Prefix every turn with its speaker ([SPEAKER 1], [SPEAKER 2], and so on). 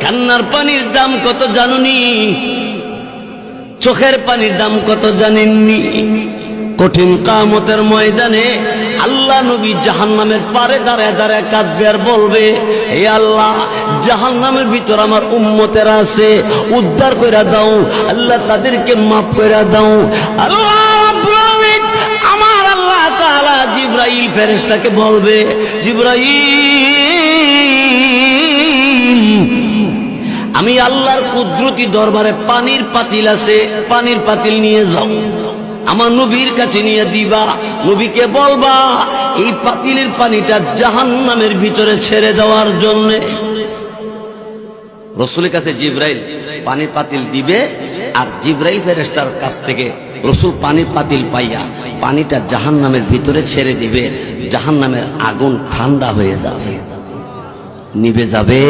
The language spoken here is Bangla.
[SPEAKER 1] কান্নার পানির দাম কত জানুনি? চোখের পানির দাম কত জানেননি? কঠিন কিয়ামতের ময়দানে আল্লাহ নবী জাহান্নামের পারে দাঁড়ায় দাঁড়ায় কাঁদবে আর বলবে, হে আল্লাহ, জাহান্নামের ভিতর আমার উম্মতেরা আছে, উদ্ধার কইরা দাও আল্লাহ, তাদেরকে মাফ কইরা দাও। আল্লাহ রাব্বুল আলামিন আমার আল্লাহ তাআলা জিবরাইল ফেরেশতাকে বলবে, জিবরাইল, আমি আল্লাহর কুদরতি দরবারে পানির পাতিল আছে, পানির পাতিল নিয়ে যাও, আমার নবীর কাছে নিয়ে দিবা। নবীকে বলবা এই পাতিলের পানিটা জাহান্নামের ভিতরে ছেড়ে দেওয়ার জন্য। রাসূলের কাছে জিবরাইল পানির পাতিল দিবে, আর জিবরাইল ফেরেশতার কাছ থেকে রাসূল পানির পাতিল পাইয়া পানিটা জাহান্নামের ভিতরে ছেড়ে দিবে। জাহান্নামের আগুন ঠান্ডা হয়ে যাবে, নিভে যাবে।